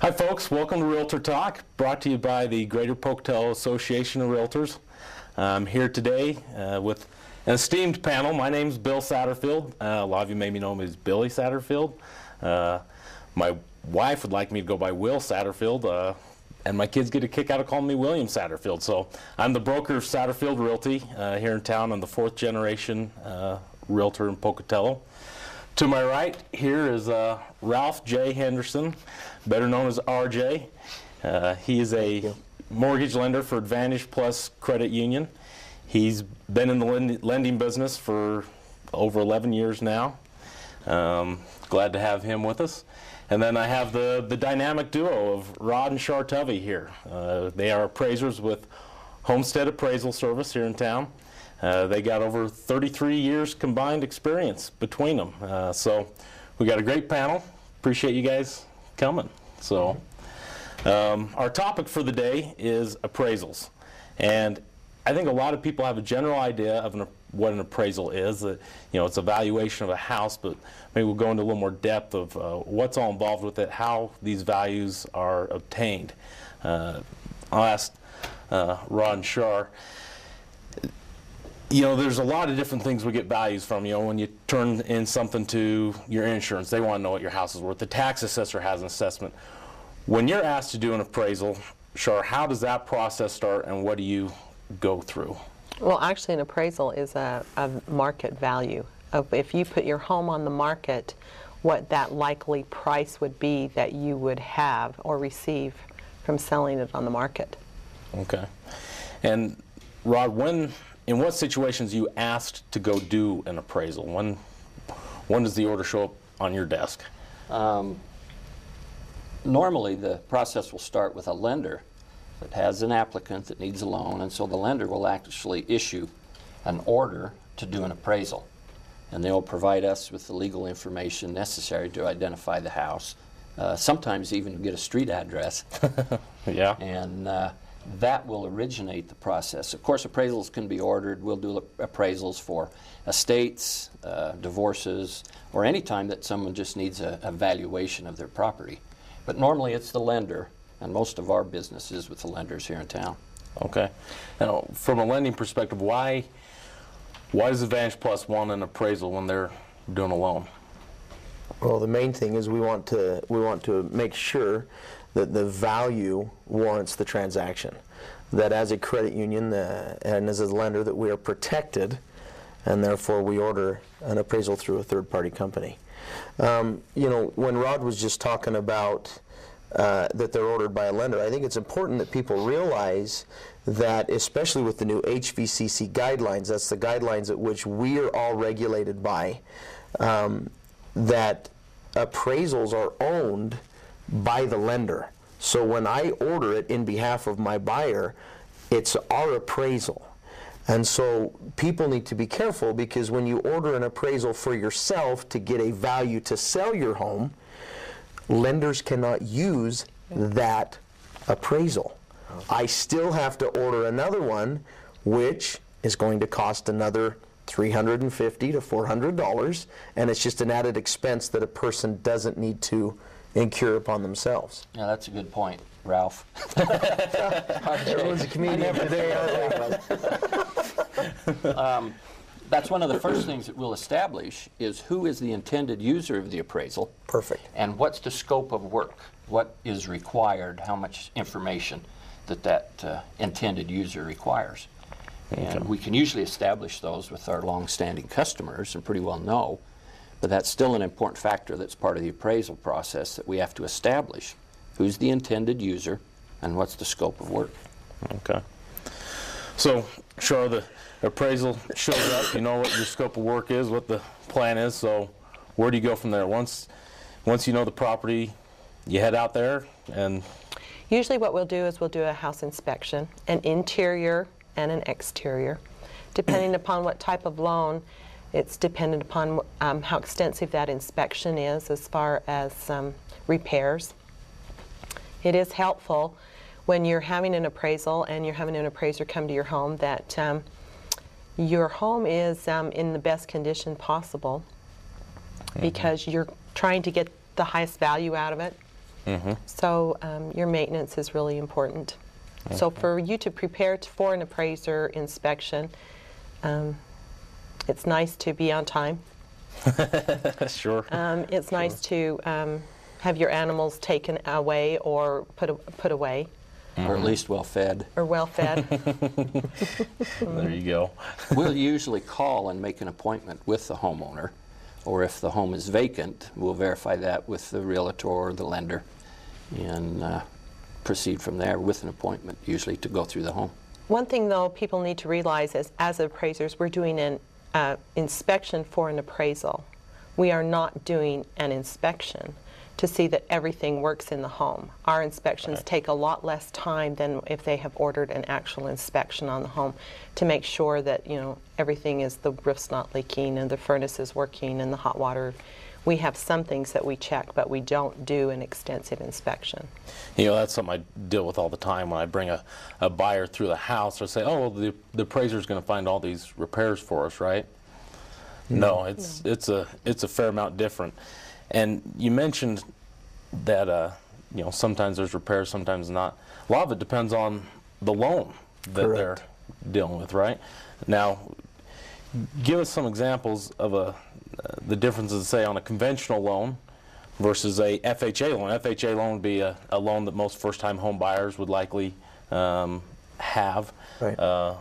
Hi folks, welcome to Realtor Talk, brought to you by the Greater Pocatello Association of Realtors. I'm here today with an esteemed panel. My name's Bill Satterfield. A lot of you maybe know me as Billy Satterfield. My wife would like me to go by Will Satterfield, and my kids get a kick out of calling me William Satterfield. So I'm the broker of Satterfield Realty here in town. I'm the fourth generation realtor in Pocatello. To my right here is R Jay Henderson, better known as R Jay. He is a mortgage lender for Advantage Plus Credit Union. He's been in the lending business for over 11 years now. Glad to have him with us. And then I have the dynamic duo of Rod and Char Tovey here. They are appraisers with Homestead Appraisal Service here in town. They got over 33 years combined experience between them. So we got a great panel. Appreciate you guys coming. So our topic for the day is appraisals. And I think a lot of people have a general idea of what an appraisal is. That, you know, it's a valuation of a house, but maybe we'll go into a little more depth of what's all involved with it, how these values are obtained. I'll ask Rod and Char. You know, there's a lot of different things we get values from. You know, when you turn in something to your insurance, they want to know what your house is worth. The tax assessor has an assessment. When you're asked to do an appraisal, Char, how does that process start and what do you go through? Well, actually, an appraisal is a market value. If you put your home on the market, what that likely price would be that you would have or receive from selling it on the market. Okay. And Rod, in what situations are you asked to go do an appraisal? When does the order show up on your desk? Normally, the process will start with a lender that has an applicant that needs a loan, and so the lender will actually issue an order to do an appraisal. And they'll provide us with the legal information necessary to identify the house, sometimes even get a street address. Yeah. And that will originate the process. Of course, appraisals can be ordered. We'll do appraisals for estates, divorces, or any time that someone just needs a valuation of their property. But normally it's the lender, and most of our business is with the lenders here in town. Okay. Now, from a lending perspective, why does Advantage Plus want an appraisal when they're doing a loan? Well, the main thing is we want to make sure that the value warrants the transaction. That as a credit union and as a lender that we are protected, and therefore we order an appraisal through a third-party company. You know, when Rod was just talking about that they're ordered by a lender, I think it's important that people realize that, especially with the new HVCC guidelines, that's the guidelines at which we are all regulated by, that appraisals are owned by the lender. So when I order it in behalf of my buyer, it's our appraisal. And so people need to be careful, because when you order an appraisal for yourself to get a value to sell your home, lenders cannot use that appraisal. I still have to order another one, which is going to cost another $350 to $400, and it's just an added expense that a person doesn't need to incur upon themselves. Yeah, that's a good point, Ralph. Everyone's a comedian today, aren't we? That's one of the first things that we'll establish is who is the intended user of the appraisal. Perfect. And what's the scope of work? What is required? How much information that intended user requires? And we can usually establish those with our long-standing customers and pretty well know, but that's still an important factor that's part of the appraisal process that we have to establish. Who's the intended user and what's the scope of work? Okay. So, Char, the appraisal shows up, you know what your scope of work is, what the plan is, so where do you go from there? Once you know the property, you head out there and... Usually what we'll do is we'll do a house inspection, an interior and an exterior. Depending upon what type of loan, it's dependent upon how extensive that inspection is as far as repairs. It is helpful when you're having an appraisal and you're having an appraiser come to your home that your home is in the best condition possible, because you're trying to get the highest value out of it. So your maintenance is really important. So for you to prepare for an appraiser inspection, it's nice to be on time. Sure. It's nice to have your animals taken away or put away. Or at least well fed. Or well fed. There you go. We'll usually call and make an appointment with the homeowner, or if the home is vacant, we'll verify that with the realtor or the lender and proceed from there with an appointment, usually to go through the home. One thing, though, people need to realize is, as appraisers, we're doing an inspection for an appraisal. We are not doing an inspection to see that everything works in the home. Our inspections take a lot less time than if they have ordered an actual inspection on the home to make sure that, you know, everything is, the roof's not leaking and the furnace is working and the hot water. We have some things that we check, but we don't do an extensive inspection. You know, that's something I deal with all the time when I bring a buyer through the house. Or say, oh, well, the appraiser's going to find all these repairs for us, right? No, it's a fair amount different. And you mentioned that you know, sometimes there's repairs, sometimes not. A lot of it depends on the loan that they're dealing with, right? Now, give us some examples of the differences, say, on a conventional loan versus a FHA loan. FHA loan would be a loan that most first-time home buyers would likely have. Right.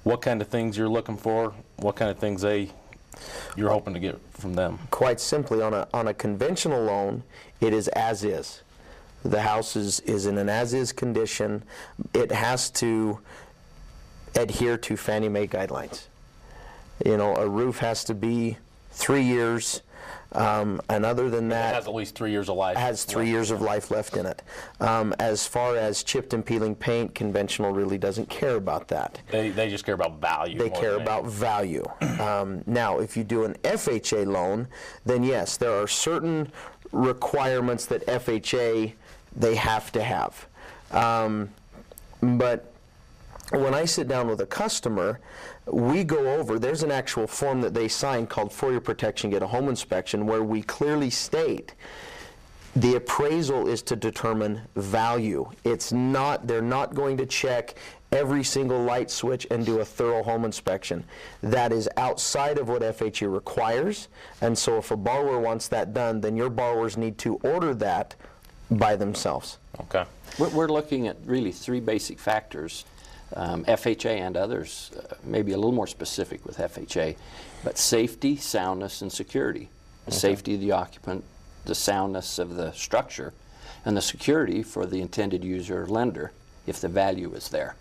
What kind of things you're looking for? What kind of things you're hoping to get from them? Quite simply, on a conventional loan, it is as is. The house is in an as-is condition. It has to adhere to Fannie Mae guidelines. You know, a roof has to be 3 years, and other than that, It has at least 3 years of life. has 3 years of life left in it. As far as chipped and peeling paint, conventional really doesn't care about that. They just care about value. They more care than about value. Now, if you do an FHA loan, then yes, there are certain requirements that FHA, they have to have. But when I sit down with a customer, we go over, there's an actual form that they sign called For Your Protection, Get a Home Inspection, where we clearly state the appraisal is to determine value. It's not, they're not going to check every single light switch and do a thorough home inspection. That is outside of what FHA requires, and so if a borrower wants that done, then your borrowers need to order that by themselves. Okay. We're looking at really three basic factors. FHA and others, maybe a little more specific with FHA, but safety, soundness, and security. The safety of the occupant, the soundness of the structure, and the security for the intended user or lender if the value is there.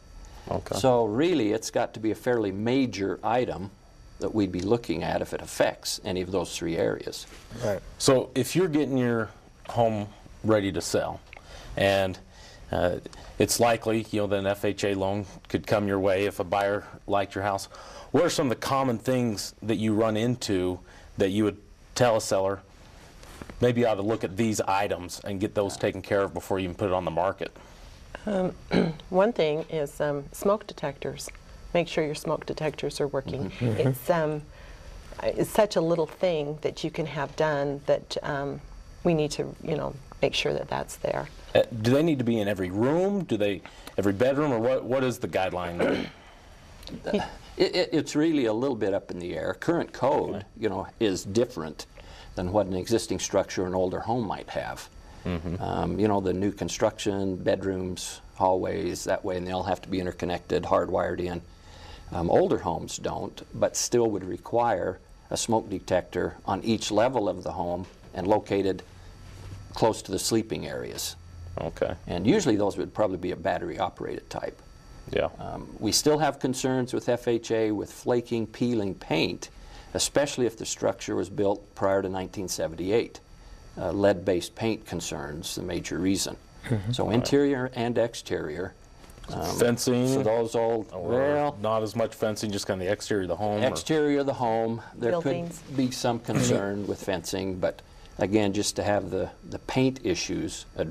Okay. So really it's got to be a fairly major item that we'd be looking at if it affects any of those three areas. Right. So if you're getting your home ready to sell, and it's likely, you know, that an FHA loan could come your way if a buyer liked your house, what are some of the common things that you run into that you would tell a seller, maybe you ought to look at these items and get those taken care of before you even put it on the market? One thing is smoke detectors. Make sure your smoke detectors are working. It's such a little thing that you can have done that we need to, you know, make sure that that's there. Do they need to be in every room? Do they, every bedroom, or what is the guideline? It's really a little bit up in the air. Current code, you know, is different than what an existing structure or an older home might have. You know, the new construction, bedrooms, hallways, that way, and they all have to be interconnected, hardwired in. Older homes don't, but still would require a smoke detector on each level of the home and located close to the sleeping areas. Okay. And usually those would probably be a battery operated type. Yeah. We still have concerns with FHA with flaking, peeling paint, especially if the structure was built prior to 1978. Lead-based paint concerns, the major reason. So interior and exterior. Fencing? For those old, well, not as much fencing, just kind of the exterior of the home? exterior of the home, there Buildings. could be some concern with fencing, but again, just to have the paint issues addressed.